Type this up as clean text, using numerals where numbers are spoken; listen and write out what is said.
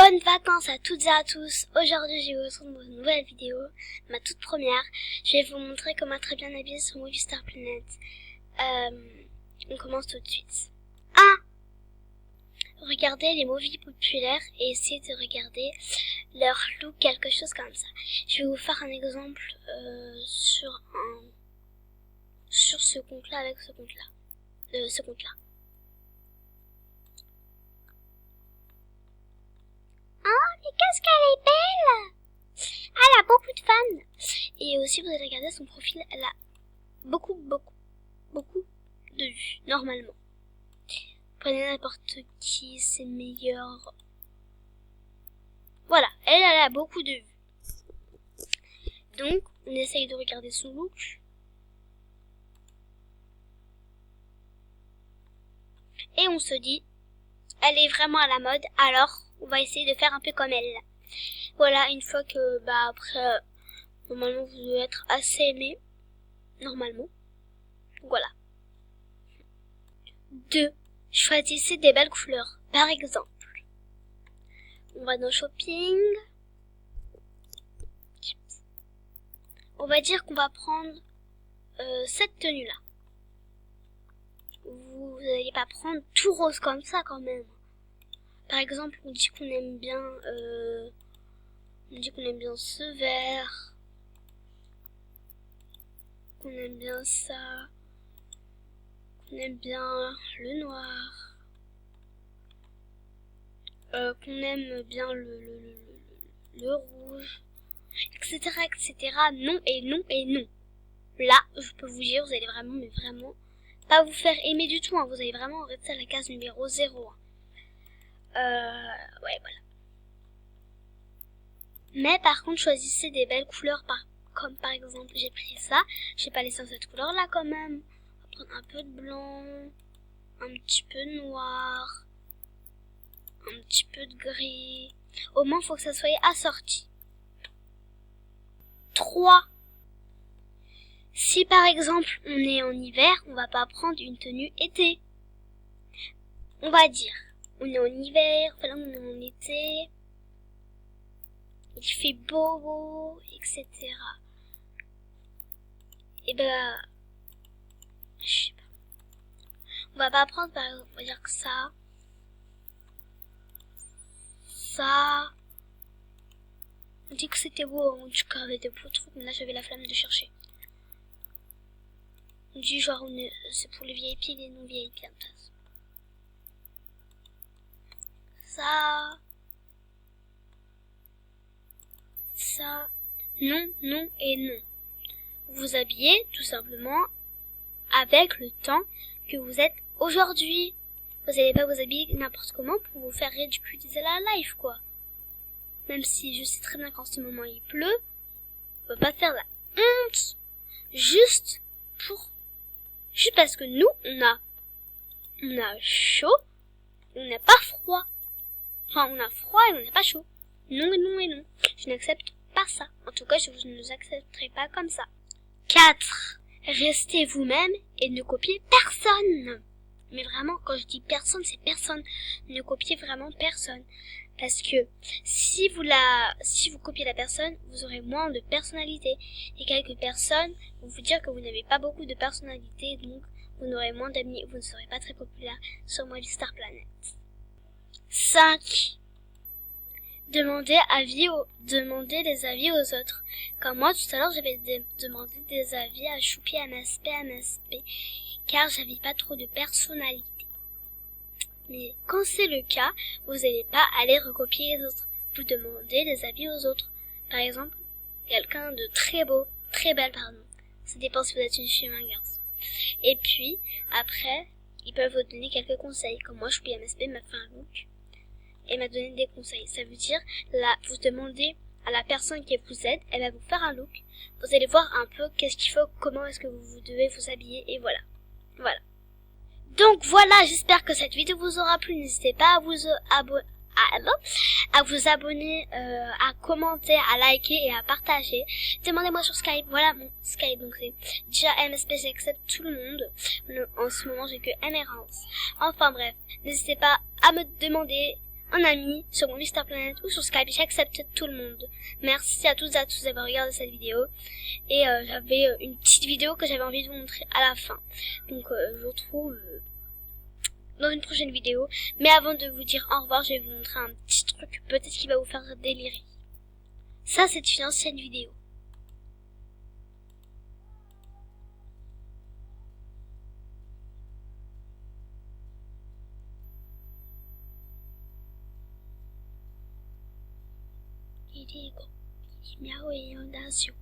Bonnes vacances à toutes et à tous. Aujourd'hui, je vous retrouve dans une nouvelle vidéo, ma toute première. Je vais vous montrer comment être très bien habillé sur Movistar Planet. On commence tout de suite. 1. Regardez les movies populaires et essayez de regarder leur look, quelque chose comme ça. Je vais vous faire un exemple sur ce compte-là avec ce compte-là. Oh, mais qu'est-ce qu'elle est belle! Elle a beaucoup de fans. Et aussi, vous allez regarder son profil, elle a beaucoup de vues, normalement. Prenez n'importe qui, c'est meilleur. Voilà, elle a beaucoup de vues. Donc, on essaye de regarder son look. Et on se dit, elle est vraiment à la mode, alors on va essayer de faire un peu comme elle. Voilà, une fois que, après, normalement vous devez être assez aimé. Normalement. Voilà. 2. Choisissez des belles couleurs. Par exemple, on va dans shopping. On va dire qu'on va prendre cette tenue-là. Vous n'allez pas prendre tout rose comme ça quand même. Par exemple, on dit qu'on aime bien ce vert, qu'on aime bien ça, qu'on aime bien le noir, qu'on aime bien le rouge, etc., etc. Non et non et non. Là, je peux vous dire, vous allez vraiment, mais vraiment, pas vous faire aimer du tout, hein. Vous allez vraiment rester à la case numéro 0. Ouais, voilà. Mais par contre, choisissez des belles couleurs, comme par exemple, j'ai pris ça. Je vais pas laisser cette couleur-là quand même. On va prendre un peu de blanc, un petit peu de noir, un petit peu de gris. Au moins, il faut que ça soit assorti. 3. Si par exemple, on est en hiver, on va pas prendre une tenue été. On va dire, on est en hiver, voilà, on est en été. Il fait beau, etc. Et je sais pas. On va pas prendre, par exemple, on va dire que ça. On dit que c'était beau, en tout cas avec des beaux trucs, mais là j'avais la flemme de chercher. On dit genre, c'est pour les VIP et les non VIP en place. Ça, non et non. Vous vous habillez tout simplement avec le temps que vous êtes aujourd'hui. Vous n'allez pas vous habiller n'importe comment pour vous faire ridiculiser la life, quoi. Même si je sais très bien qu'en ce moment il pleut, on peut pas faire la honte juste parce que nous, on a chaud, on n'a pas froid. Enfin, on a froid et on n'a pas chaud. Non et non et non. Je n'accepte pas ça. En tout cas, je ne vous accepterai pas comme ça. 4. Restez vous-même et ne copiez personne. Mais vraiment, quand je dis personne, c'est personne. Ne copiez vraiment personne. Parce que si vous copiez la personne, vous aurez moins de personnalité. Et quelques personnes vont vous dire que vous n'avez pas beaucoup de personnalité, donc vous n'aurez moins d'amis, vous ne serez pas très populaire sur Movistar Planet. 5. Demandez des avis aux autres. Comme moi, tout à l'heure, j'avais demandé des avis à Choupi, à MSP, car j'avais pas trop de personnalité. Mais quand c'est le cas, vous n'allez pas aller recopier les autres. Vous demandez des avis aux autres. Par exemple, quelqu'un de très beau, très belle, pardon. Ça dépend si vous êtes une fille ou un garçon. Et puis, après, ils peuvent vous donner quelques conseils. Comme moi, Choupi MSP m'a fait un look et m'a donné des conseils. Ça veut dire, là, vous demandez à la personne qui vous aide, elle va vous faire un look. Vous allez voir un peu qu'est-ce qu'il faut, comment est-ce que vous devez vous habiller, et voilà. Voilà. Donc voilà, j'espère que cette vidéo vous aura plu. N'hésitez pas à vous abonner, à commenter, à liker et à partager. Demandez-moi sur Skype. Voilà mon Skype. Donc c'est déjà MSP, j'accepte tout le monde. En ce moment, j'ai que MRance. Enfin bref, n'hésitez pas à me demander, en ami sur mon Mister Planet ou sur Skype. J'accepte tout le monde. Merci à toutes et à tous d'avoir regardé cette vidéo. Et j'avais une petite vidéo que j'avais envie de vous montrer à la fin. Donc je vous retrouve dans une prochaine vidéo. Mais avant de vous dire au revoir, je vais vous montrer un petit truc peut-être qui va vous faire délirer. Ça, c'est une ancienne vidéo. Il est miaou et inondation.